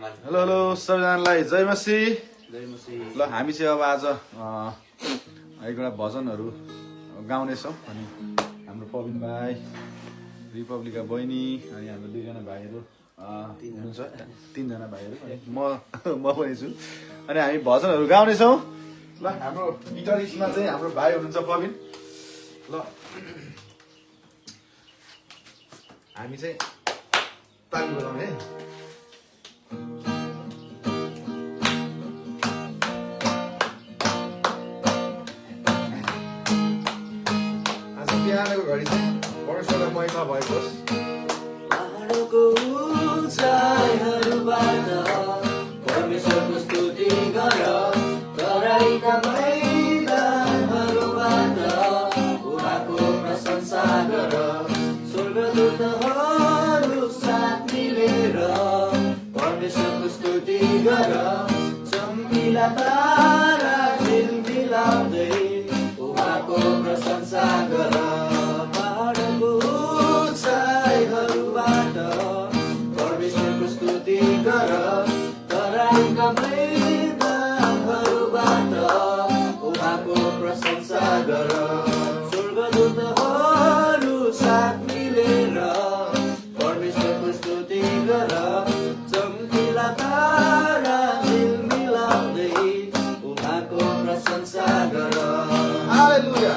Hello hello सबैजनालाई जय मसी। ल हामी चाहिँ अब आज एउटा भजनहरू गाउनेछौँ अनि हाम्रो प्रवीण भाइ, रिपब्लिका बहिनी अनि हाम्रो दुईजना भाइहरू हुनुहुन्छ, तीनजना भाइहरू अनि म पनि छु अनि हामी भजनहरू गाउनेछौँ। ल हाम्रो गिटारिस्टमा चाहिँ हाम्रो भाइ हुनुहुन्छ प्रवीण। ल हामी चाहिँ ताली बजाउने है। बिहानको घडी चाहिँ परमेश्वरलाई महिमा भएको होस्। पहाडको उचाइहरूबाट परमेश्वरको स्तुति गर, तराईका मैदानहरूबाट उहाँको प्रशंसा गर। स्वर्गदूतहरू साथ मिलेर परमेश्वरको स्तुति गर। चम्किला तारा झिलमिलाउँदै उहाँको प्रशंसा गर। पहाडको उचाइहरूबाट परमेश्वरको स्तुति गर, तराईका मैदानहरूबाट उहाँको प्रशंसा गर। स्वर्गदूतहरू साथ मिलेर परमेश्वरको स्तुति गर। चम्किला तारा झिलमिलाउँदै उहाँको प्रशंसा गर। हालेलुया।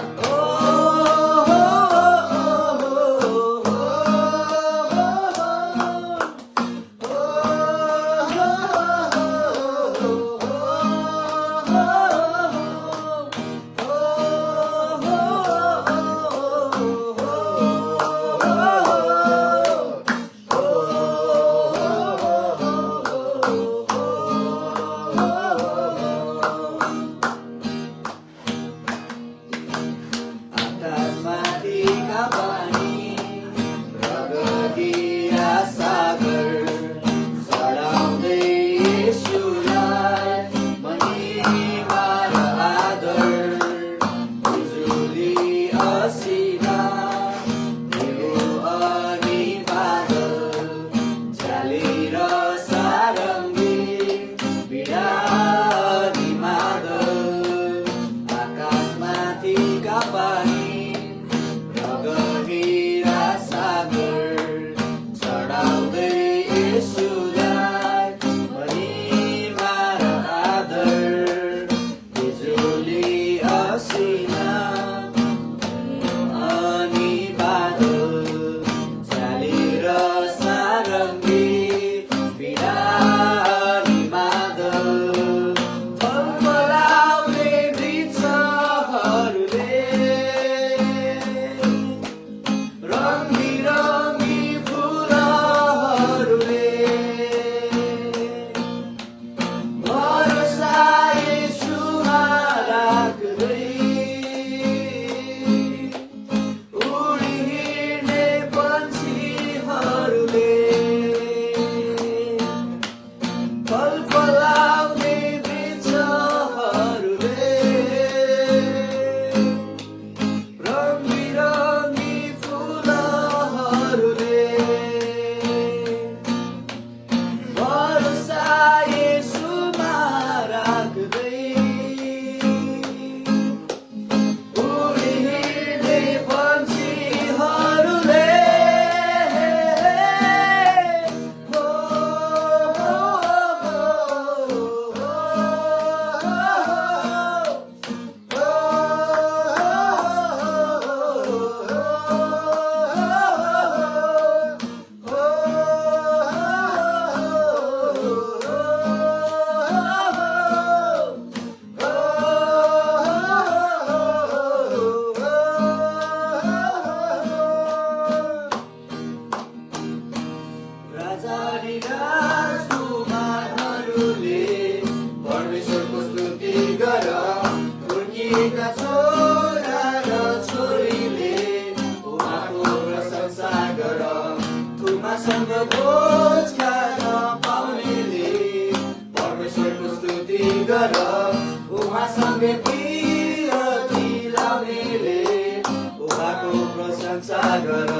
प्रशंसा गर।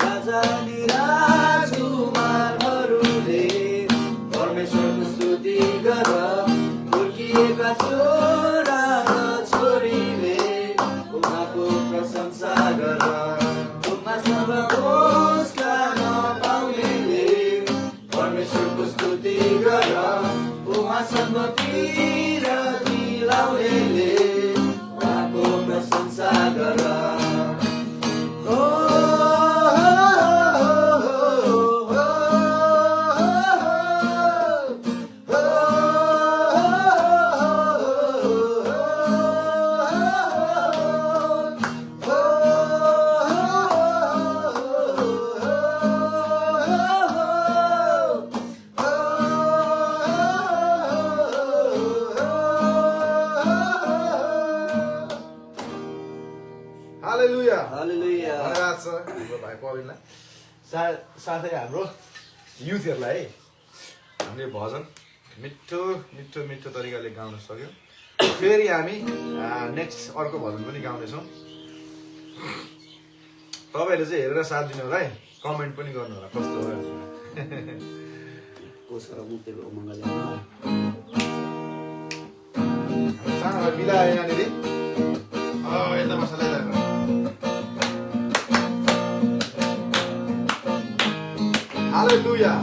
राजा नि राजकुमारहरूले साथै हाम्रो युथहरूलाई है हामीले भजन मिठो मिठो मिठो तरिकाले गाउन सक्यौँ। फेरि हामी नेक्स्ट अर्को भजन पनि गाउनेछौँ। तपाईँहरूले चाहिँ हेरेर साथ दिनु होला है, कमेन्ट पनि गर्नु होला कस्तो भयो। सानो भाइ बिलायो यहाँनिर यता मसला यता हालेलुया।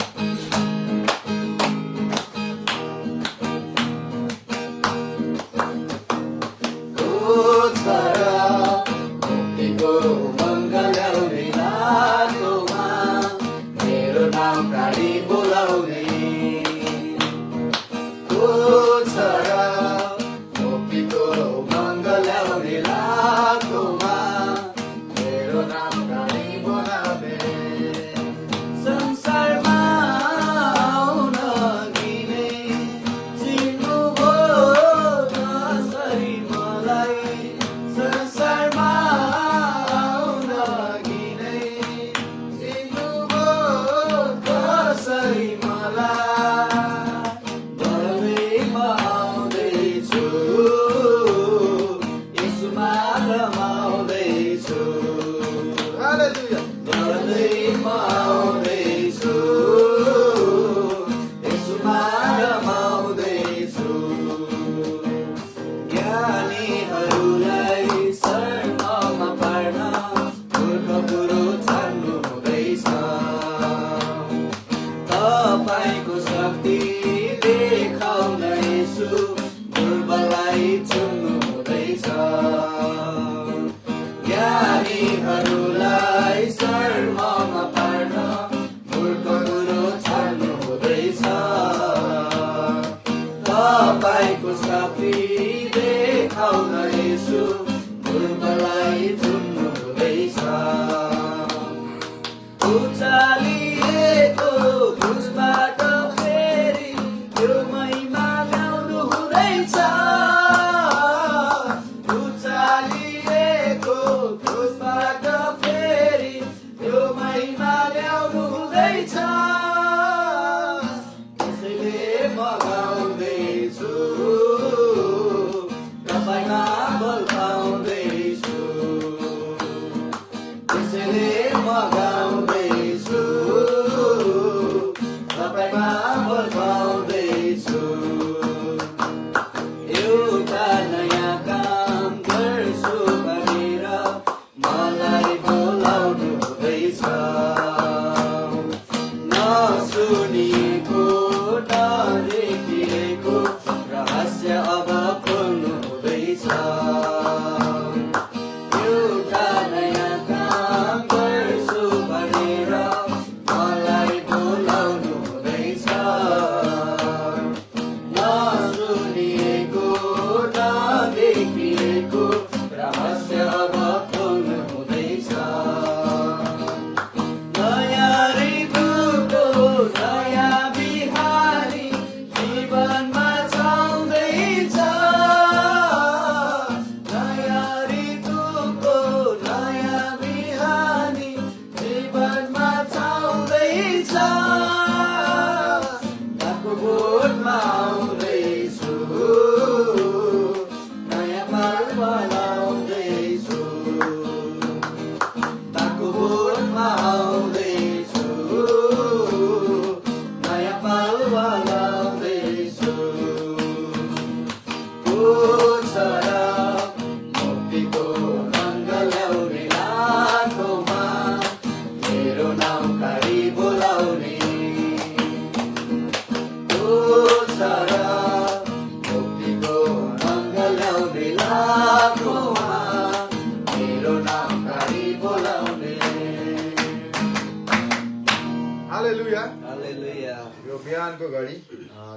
यो बिहानको घडी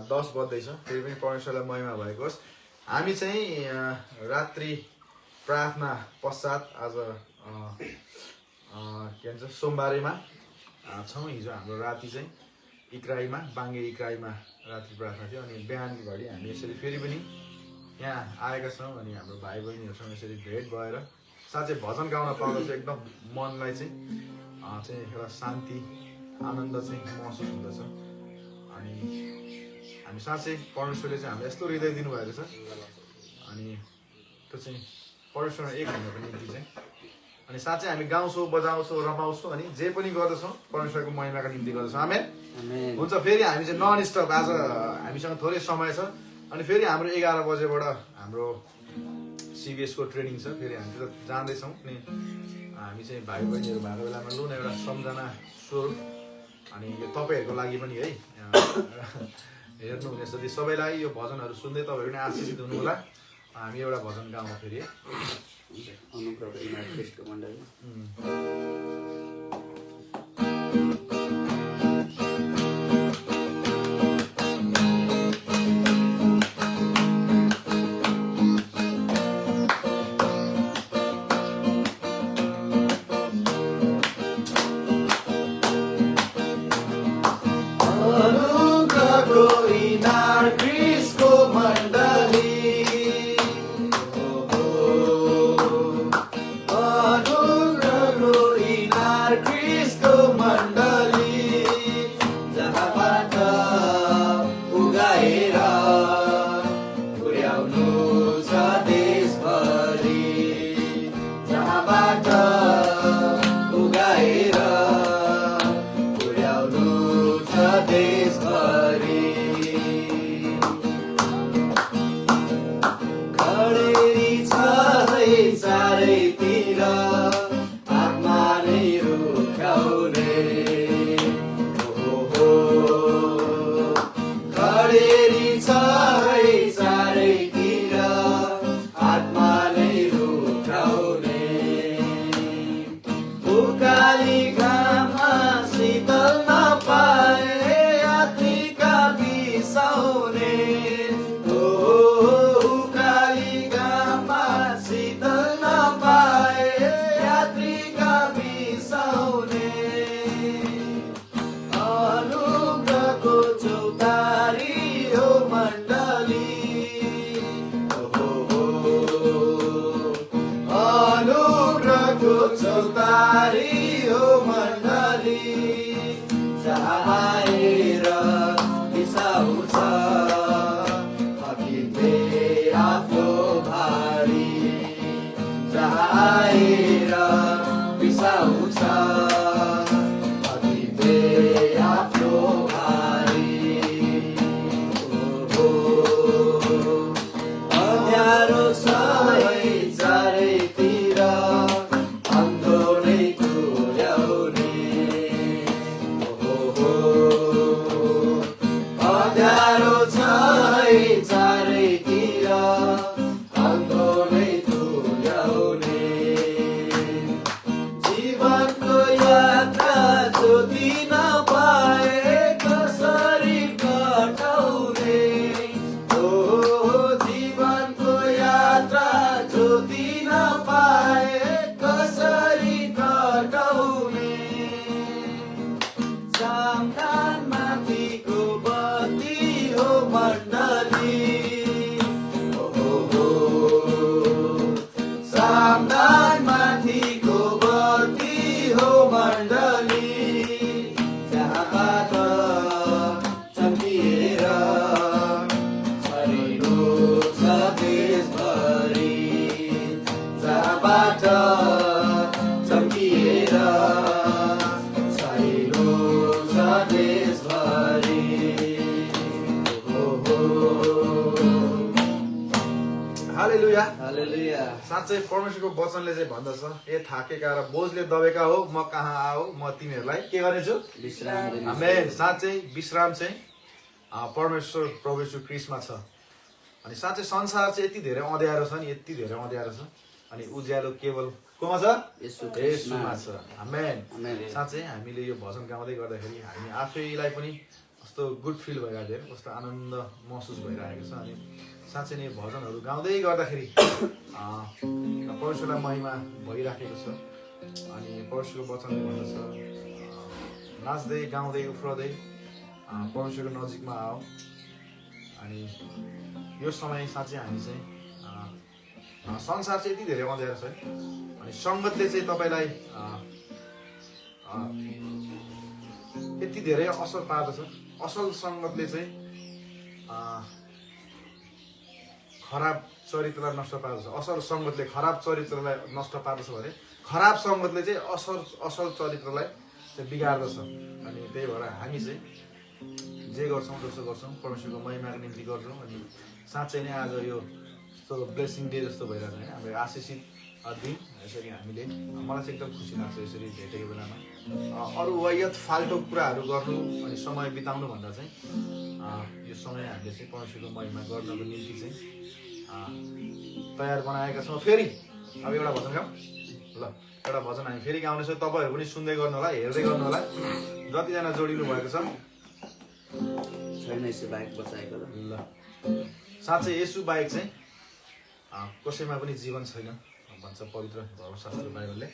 10 बज्दैछ। फेरि पनि परमेश्वरलाई महिमा भएको होस्। हामी चाहिँ रात्रि प्रार्थना पश्चात आज के भन्छ सोमबारेमा छौँ। हिजो हाम्रो राति चाहिँ इक्राईमा बाङ्गे इक्राईमा रात्रि प्रार्थना थियो। अनि बिहानको घडी हामी यसरी फेरि पनि यहाँ आएका छौँ। अनि हाम्रो भाइ बहिनीहरूसँग यसरी भेट भएर साँच्चै भजन गाउन पाउँदा चाहिँ एकदम मनलाई चाहिँ चाहिँ एउटा शान्ति आनन्द चाहिँ महसुस हुँदछ। अनि हामी साँच्चै परमेश्वरले चाहिँ हामीलाई यस्तो हृदय दिनुभएको छ, अनि त्यो चाहिँ परमेश्वरमा एक हुनको निम्ति चाहिँ। अनि साँच्चै हामी गाउँछौँ, बजाउँछौँ, रमाउँछौँ, अनि जे पनि गर्दछौँ परमेश्वरको महिमाको निम्ति गर्दछौँ। आमेन। हुन्छ, फेरि हामी चाहिँ नन स्टप, आज हामीसँग थोरै समय छ, अनि फेरि हाम्रो 11 बजेबाट हाम्रो सिबिएसको ट्रेनिङ छ। फेरि हामी त जाँदैछौँ, अनि हामी चाहिँ भाइ बहिनीहरू भएको बेलामा लु न एउटा सम्झना स्वर, अनि यो तपाईँहरूको लागि पनि है हेर्नुहुनेछ। यदि सबैलाई यो भजनहरू सुन्दै तपाईँहरू पनि आशिषित हुनु होला। हामी एउटा भजन गाउँ फेरि है। साँच्चै परमेश्वरको वचनले चाहिँ भन्दछ, ए थाकेका र बोझले दबेका हो, म कहाँ आओ, म तिमीहरूलाई के गर्नेछु? विश्राम। आमेन। साँच्चै विश्राम चाहिँ परमेश्वर प्रभु यीशु ख्रीष्टमा छ। अनि साँच्चै संसार चाहिँ यति धेरै अँध्यारो छ नि, यति धेरै अँध्यारो छ, अनि उज्यालो केवल कोमा छ? येशूमा छ। आमेन। साँच्चै हामीले यो भजन गाउँदै गर्दाखेरि हामी आफैलाई पनि कस्तो गुड फिल भइरहेको थियो, कस्तो आनन्द महसुस भइरहेको छ। अनि साँच्चै नै भजनहरू गाउँदै गर्दाखेरि परमेश्वरलाई महिमा भइराखेको छ। अनि परमेश्वरको वचनले भन्दछ, नाच्दै गाउँदै उफ्रदै परमेश्वरको नजिकमा आओ। अनि यो समय साँच्चै हामी चाहिँ संसार चाहिँ यति धेरै अँध्यारो छ, अनि सङ्गतले चाहिँ तपाईँलाई यति धेरै असर पार्दछ। असल सङ्गतले चाहिँ खराब चरित्रलाई नष्ट पार्दछ, असल सङ्गतले खराब चरित्रलाई नष्ट पार्दछ भने खराब सङ्गतले चाहिँ असल चरित्रलाई चाहिँ बिगार्दछ। अनि त्यही भएर हामी चाहिँ जे गर्छौँ जसो गर्छौँ परमेश्वरको महिमाको निम्ति गर्छौँ। अनि साँच्चै नै आज यो यस्तो ब्लेसिङ डे जस्तो भइरहेको छ, हाम्रो आशिषित दिन। यसरी हामीले मलाई चाहिँ एकदम खुसी लाग्छ यसरी भेटेको बेलामा अरू वायत फाल्टो कुराहरू गर्नु अनि समय बिताउनु भन्दा चाहिँ यो समय हामीले चाहिँ परमेश्वरको महिमा गर्नको निम्ति चाहिँ तयार बनाएका छौँ। फेरि अब एउटा भजन गाउँ ल, एउटा भजन हामी फेरि गाउनेछौँ। तपाईँहरू पनि सुन्दै गर्नु होला, हेर्दै गर्नु होला। जतिजना जोडिनु भएको छ छैन यसो बाइक बचाएको ल, साँच्चै यसु बाहेक चाहिँ कसैमा पनि जीवन छैन भन्छ पवित्र धर्मशास्त्र बाइबलले।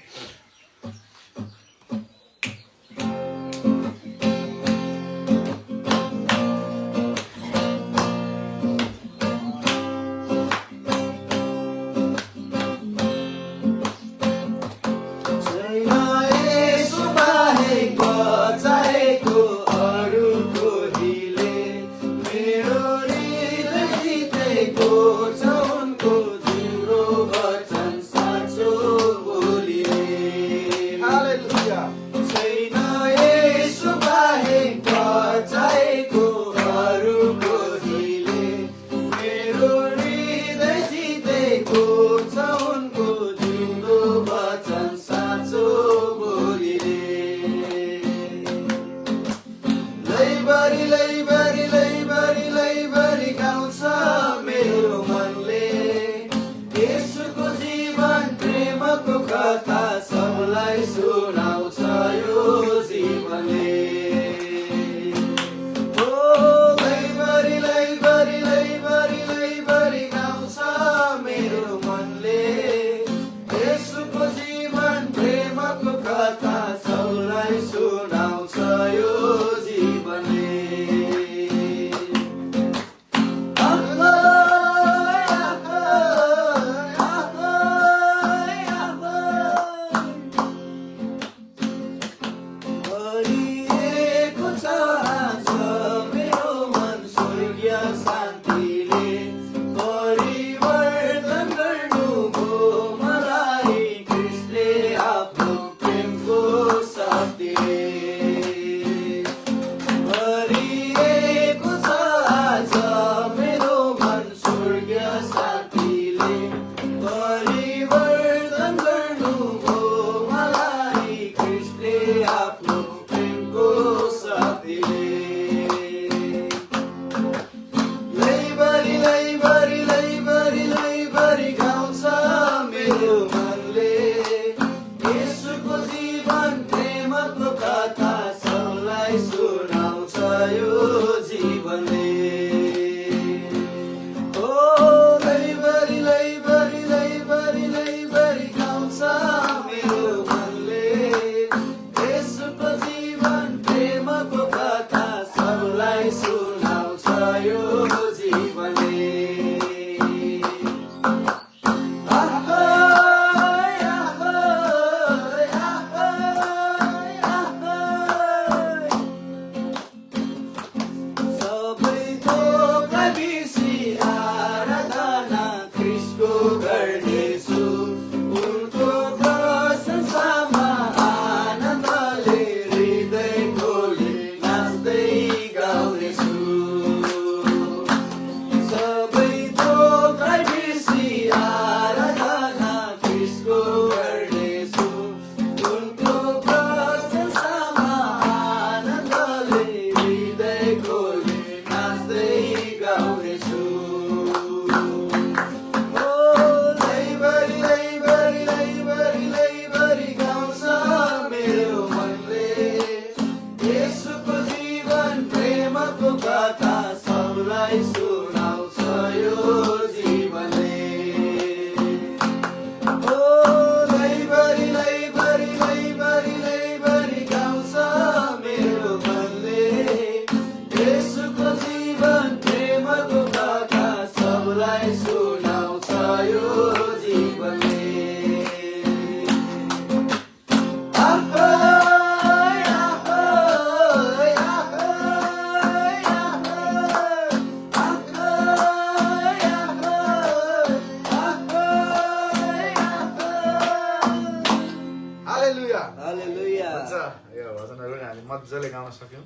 मजाले गाउन सक्यौँ।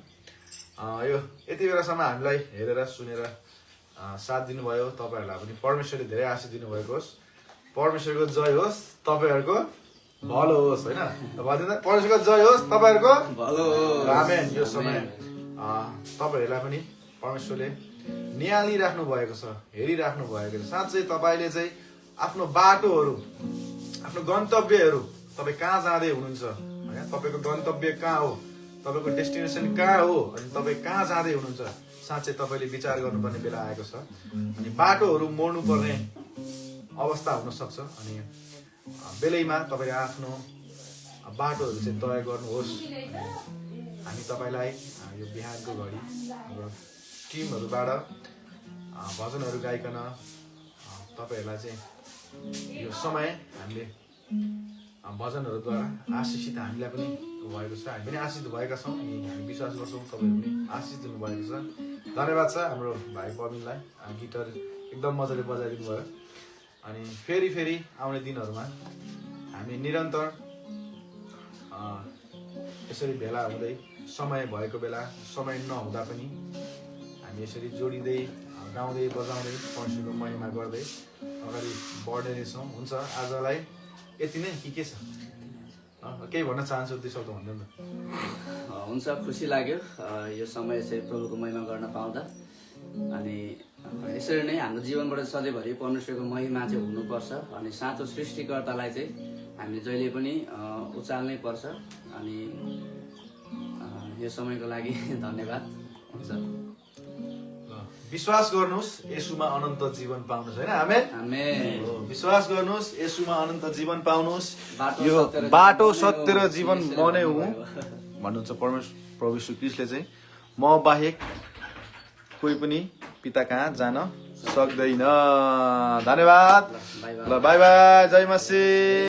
यो यति बेलासम्म हामीलाई हेरेर सुनेर साथ दिनुभयो तपाईँहरूलाई पनि परमेश्वरले धेरै आशिष दिनुभएको होस्। परमेश्वरको जय होस्, तपाईँहरूको भलो होस् होइन। परमेश्वरको जय होस्, तपाईँहरूको भलो आमेन। यो समय तपाईँहरूलाई पनि परमेश्वरले निहालिराख्नु भएको छ, हेरिराख्नु भएको छ। साँच्चै तपाईँले चाहिँ आफ्नो बाटोहरू, आफ्नो गन्तव्यहरू, तपाईँ कहाँ जाँदै हुनुहुन्छ होइन, तपाईँको गन्तव्य कहाँ हो, तपाईँको डेस्टिनेसन कहाँ हो, अनि तपाईँ कहाँ जाँदै हुनुहुन्छ, साँच्चै तपाईँले विचार गर्नुपर्ने बेला आएको छ। अनि बाटोहरू मोड्नु पर्ने अवस्था हुनसक्छ। अनि बेलैमा तपाईँले आफ्नो बाटोहरू चाहिँ तय गर्नुहोस्। हामी तपाईँलाई यो बिहानको घडी हाम्रो टिमहरूबाट भजनहरू गाइकन तपाईँहरूलाई चाहिँ यो समय हामीले भजनहरूद्वारा आशिषित हामीलाई पनि भएको छ। हामी पनि आशिष भएका छौँ अनि हामी विश्वास गर्छौँ तपाईँहरू पनि आशिष दिनुभएको छ। धन्यवाद छ हाम्रो भाइ प्रवीणलाई, गिटार एकदम मजाले बजाइदिनु भयो। अनि फेरि आउने दिनहरूमा हामी निरन्तर यसरी भेला हुँदै समय भएको बेला, समय नहुँदा पनि हामी यसरी जोडिँदै गाउँदै बजाउँदै परमेश्वरको महिमा गर्दै अगाडि बढ्ने रहेछौँ। हुन्छ, आजलाई यति नै के छ केही भन्न चाहन्छु, दुई शब्द भन्नु न। हुन्छ, खुसी लाग्यो यो समय यसरी प्रभुको महिमा गर्न पाउँदा। अनि यसरी नै हाम्रो जीवनबाट सधैँभरि परमेश्वरको महिमा चाहिँ हुनुपर्छ। अनि साँचो सृष्टिकर्तालाई चाहिँ हामीले जहिले पनि उचाल्नै पर्छ। अनि यो समयको लागि धन्यवाद। हुन्छ, विश्वास गर्नुहोस् येशूमा अनन्त जीवन पाउनुहोस् होइन। आमेन। आमेन। विश्वास गर्नुहोस् येशूमा अनन्त जीवन पाउनुहोस्। यो बाटो सत्य र जीवन म नै हुँ भन्नुहुन्छ परमेश्वर प्रभु यीशु ख्रीष्टले चाहिँ। म बाहेक कोही पनि पिता कहाँ जान सक्दैन। धन्यवाद। ल बाई बाई, जय मसीह।